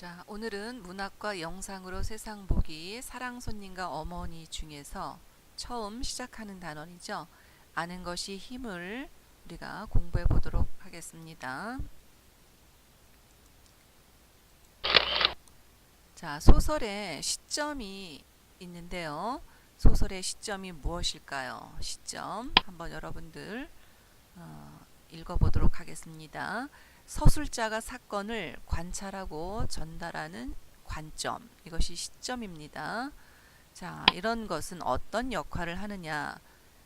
자, 오늘은 문학과 영상으로 세상 보기 사랑 손님과 어머니 중에서 처음 시작하는 단원이죠. 아는 것이 힘을 우리가 공부해 보도록 하겠습니다. 자, 소설의 시점이 있는데요. 소설의 시점이 무엇일까요? 시점 한번 여러분들 읽어보도록 하겠습니다. 서술자가 사건을 관찰하고 전달하는 관점, 이것이 시점입니다. 자, 이런 것은 어떤 역할을 하느냐?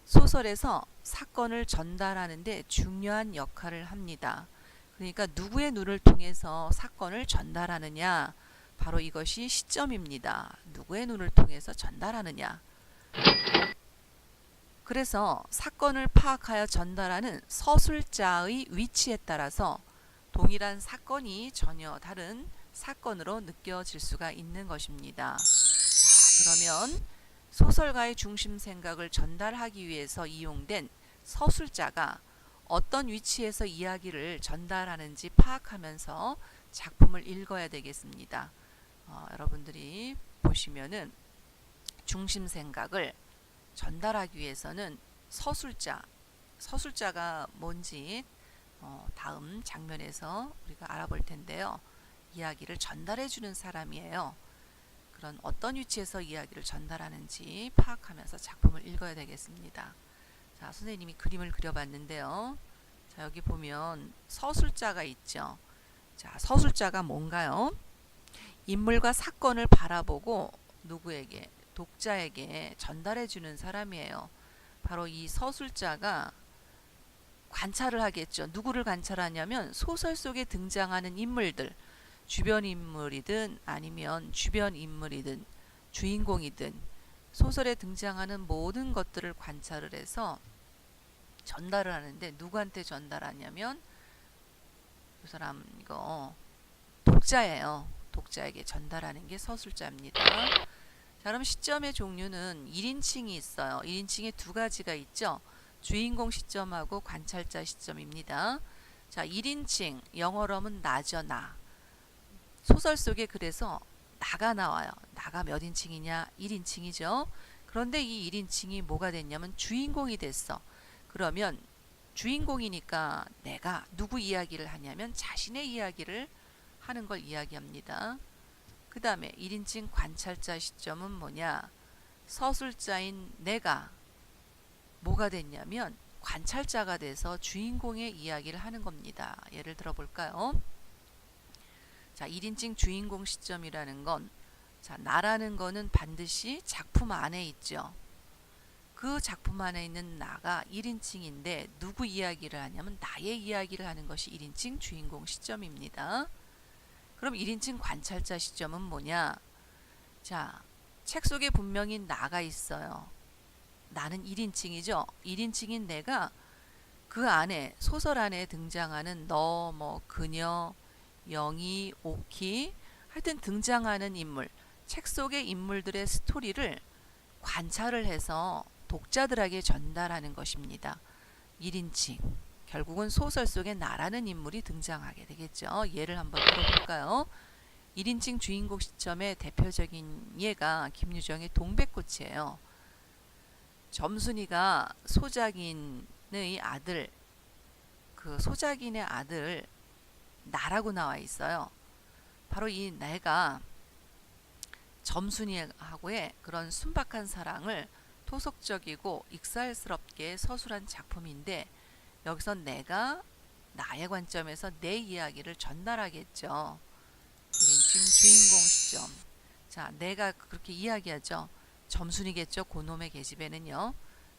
소설에서 사건을 전달하는데 중요한 역할을 합니다. 그러니까 누구의 눈을 통해서 사건을 전달하느냐? 바로 이것이 시점입니다. 누구의 눈을 통해서 전달하느냐? 그래서 사건을 파악하여 전달하는 서술자의 위치에 따라서 동일한 사건이 전혀 다른 사건으로 느껴질 수가 있는 것입니다. 자, 그러면 소설가의 중심 생각을 전달하기 위해서 이용된 서술자가 어떤 위치에서 이야기를 전달하는지 파악하면서 작품을 읽어야 되겠습니다. 여러분들이 보시면은 중심 생각을 전달하기 위해서는 서술자가 뭔지 다음 장면에서 우리가 알아볼 텐데요. 이야기를 전달해 주는 사람이에요. 그런 어떤 위치에서 이야기를 전달하는지 파악하면서 작품을 읽어야 되겠습니다. 자, 선생님이 그림을 그려봤는데요. 자, 여기 보면 서술자가 있죠. 자, 서술자가 뭔가요? 인물과 사건을 바라보고 누구에게? 독자에게 전달해 주는 사람이에요. 바로 이 서술자가 관찰을 하겠죠. 누구를 관찰하냐면 소설 속에 등장하는 인물들, 주변 인물이든 아니면 주변 인물이든 주인공이든 소설에 등장하는 모든 것들을 관찰을 해서 전달을 하는데, 누구한테 전달하냐면 그 사람 이거 독자예요. 독자에게 전달하는 게 서술자입니다. 자, 그럼 시점의 종류는 1인칭이 있어요. 1인칭에 두 가지가 있죠. 주인공 시점하고 관찰자 시점입니다. 자, 1인칭, 영어로 하면 나죠, 나. 소설 속에 그래서 나가 나와요. 나가 몇 인칭이냐? 1인칭이죠. 그런데 이 1인칭이 뭐가 됐냐면 주인공이 됐어. 그러면 주인공이니까 내가 누구 이야기를 하냐면 자신의 이야기를 하는 걸 이야기합니다. 그 다음에 1인칭 관찰자 시점은 뭐냐? 서술자인 내가 뭐가 됐냐면 관찰자가 돼서 주인공의 이야기를 하는 겁니다. 예를 들어 볼까요? 자, 1인칭 주인공 시점이라는 건, 자, 나라는 거는 반드시 작품 안에 있죠. 그 작품 안에 있는 나가 1인칭인데 누구 이야기를 하냐면 나의 이야기를 하는 것이 1인칭 주인공 시점입니다. 그럼 1인칭 관찰자 시점은 뭐냐? 자, 책 속에 분명히 나가 있어요. 나는 1인칭이죠. 1인칭인 내가 그 안에, 소설 안에 등장하는 너, 뭐 그녀, 영희, 오키, 하여튼 등장하는 인물, 책 속의 인물들의 스토리를 관찰을 해서 독자들에게 전달하는 것입니다. 1인칭. 결국은 소설 속에 나라는 인물이 등장하게 되겠죠. 예를 한번 들어볼까요? 1인칭 주인공 시점의 대표적인 예가 김유정의 동백꽃이에요. 점순이가 소작인의 아들, 그 소작인의 아들 나라고 나와 있어요. 바로 이 내가 점순이하고의 그런 순박한 사랑을 토속적이고 익살스럽게 서술한 작품인데, 여기서 내가 나의 관점에서 내 이야기를 전달하겠죠. 1인칭 주인공 시점. 자, 내가 그렇게 이야기하죠. 점순이겠죠. 고놈의 계집애는요.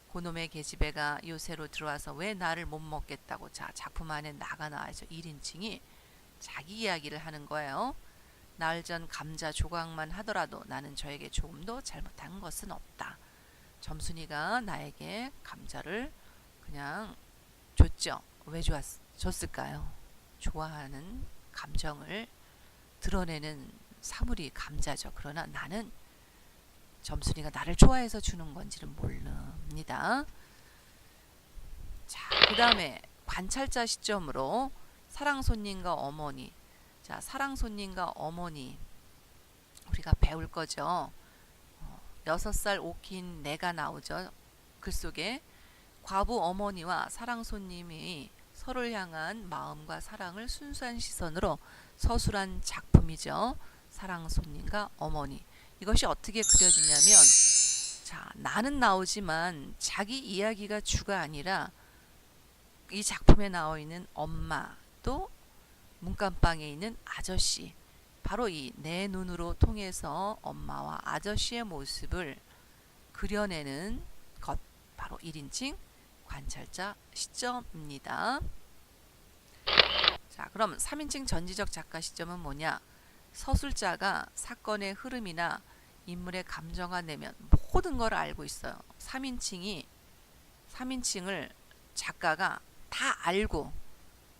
고놈의 계집애가 요새로 들어와서 왜 나를 못 먹겠다고. 자, 작품 안에 나가 나와서 1인칭이 자기 이야기를 하는 거예요. 날 전 감자 조각만 하더라도 나는 저에게 조금도 잘못한 것은 없다. 점순이가 나에게 감자를 그냥 줬죠. 왜 줬을까요? 좋아하는 감정을 드러내는 사물이 감자죠. 그러나 나는 점순이가 나를 좋아해서 주는 건지는 모릅니다. 자, 그 다음에 관찰자 시점으로 사랑 손님과 어머니. 자, 사랑 손님과 어머니 우리가 배울 거죠. 6살 오킨 내가 나오죠. 글 속에 과부 어머니와 사랑 손님이 서로를 향한 마음과 사랑을 순수한 시선으로 서술한 작품이죠. 사랑 손님과 어머니. 이것이 어떻게 그려지냐면, 자, 나는 나오지만 자기 이야기가 주가 아니라 이 작품에 나와 있는 엄마, 또 문간방에 있는 아저씨, 바로 이 내 눈으로 통해서 엄마와 아저씨의 모습을 그려내는 것, 바로 1인칭 관찰자 시점입니다. 자, 그럼 3인칭 전지적 작가 시점은 뭐냐? 서술자가 사건의 흐름이나 인물의 감정과 내면 모든 걸 알고 있어요. 3인칭을 작가가 다 알고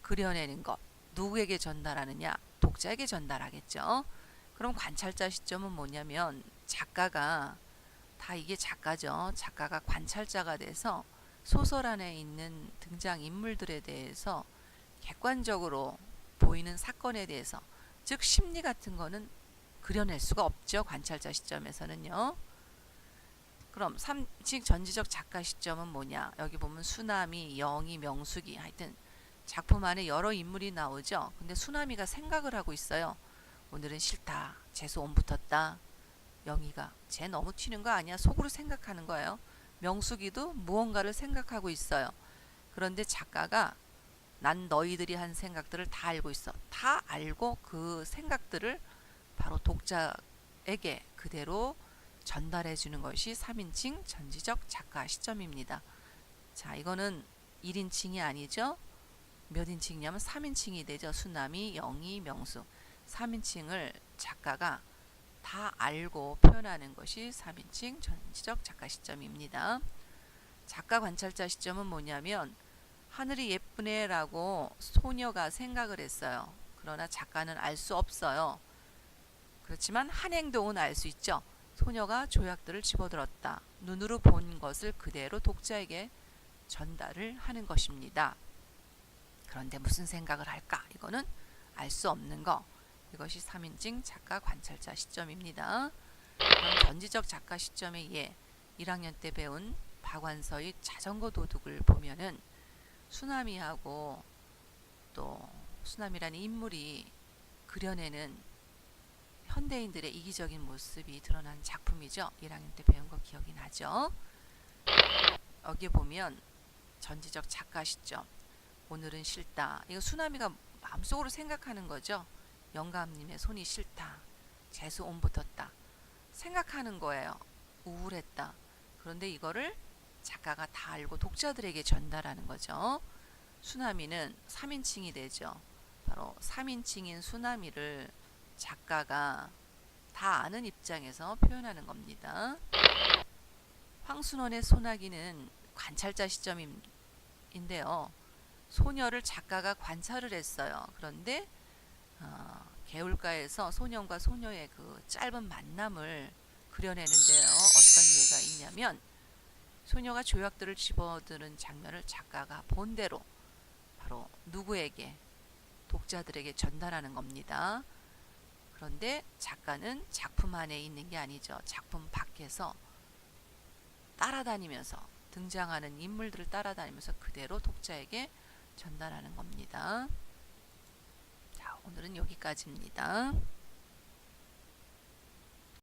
그려내는 것. 누구에게 전달하느냐? 독자에게 전달하겠죠. 그럼 관찰자 시점은 뭐냐면 작가가 다 이게 작가죠. 작가가 관찰자가 돼서 소설 안에 있는 등장인물들에 대해서 객관적으로 보이는 사건에 대해서, 즉 심리 같은 거는 그려낼 수가 없죠. 관찰자 시점에서는요. 그럼 3인칭 전지적 작가 시점은 뭐냐? 여기 보면 수남이, 영희, 명숙이, 하여튼 작품 안에 여러 인물이 나오죠. 근데 수남이가 생각을 하고 있어요. 오늘은 싫다. 재수 온 붙었다. 영희가 쟤 너무 튀는 거 아니야? 속으로 생각하는 거예요. 명숙이도 무언가를 생각하고 있어요. 그런데 작가가 난 너희들이 한 생각들을 다 알고 있어. 다 알고 그 생각들을 바로 독자에게 그대로 전달해 주는 것이 3인칭 전지적 작가 시점입니다. 자, 이거는 1인칭이 아니죠. 몇 인칭이냐면 3인칭이 되죠. 수남이, 영희, 명숙. 3인칭을 작가가 다 알고 표현하는 것이 3인칭 전지적 작가 시점입니다. 작가 관찰자 시점은 뭐냐면 하늘이 예쁘네 라고 소녀가 생각을 했어요. 그러나 작가는 알 수 없어요. 그렇지만 한 행동은 알 수 있죠. 소녀가 조약들을 집어들었다. 눈으로 본 것을 그대로 독자에게 전달을 하는 것입니다. 그런데 무슨 생각을 할까? 이거는 알 수 없는 거. 이것이 3인칭 작가 관찰자 시점입니다. 그럼 전지적 작가 시점의 예, 1학년 때 배운 박완서의 자전거 도둑을 보면은 수남이하고 또 수남이라는 인물이 그려내는 현대인들의 이기적인 모습이 드러난 작품이죠. 1학년 때 배운 거 기억이 나죠? 여기 보면 전지적 작가 시점. 오늘은 싫다. 이거 수남이가 마음속으로 생각하는 거죠. 영감님의 손이 싫다. 재수 온 붙었다. 생각하는 거예요. 우울했다. 그런데 이거를 작가가 다 알고 독자들에게 전달하는 거죠. 수남이는 3인칭이 되죠. 바로 3인칭인 수남이를 작가가 다 아는 입장에서 표현하는 겁니다. 황순원의 소나기는 관찰자 시점인데요. 소녀를 작가가 관찰을 했어요. 그런데 개울가에서 소년과 소녀의 그 짧은 만남을 그려내는데요. 어떤 예가 있냐면 소녀가 조약들을 집어드는 장면을 작가가 본대로 바로 누구에게? 독자들에게 전달하는 겁니다. 그런데 작가는 작품 안에 있는 게 아니죠. 작품 밖에서 따라다니면서 등장하는 인물들을 따라다니면서 그대로 독자에게 전달하는 겁니다. 자, 오늘은 여기까지입니다.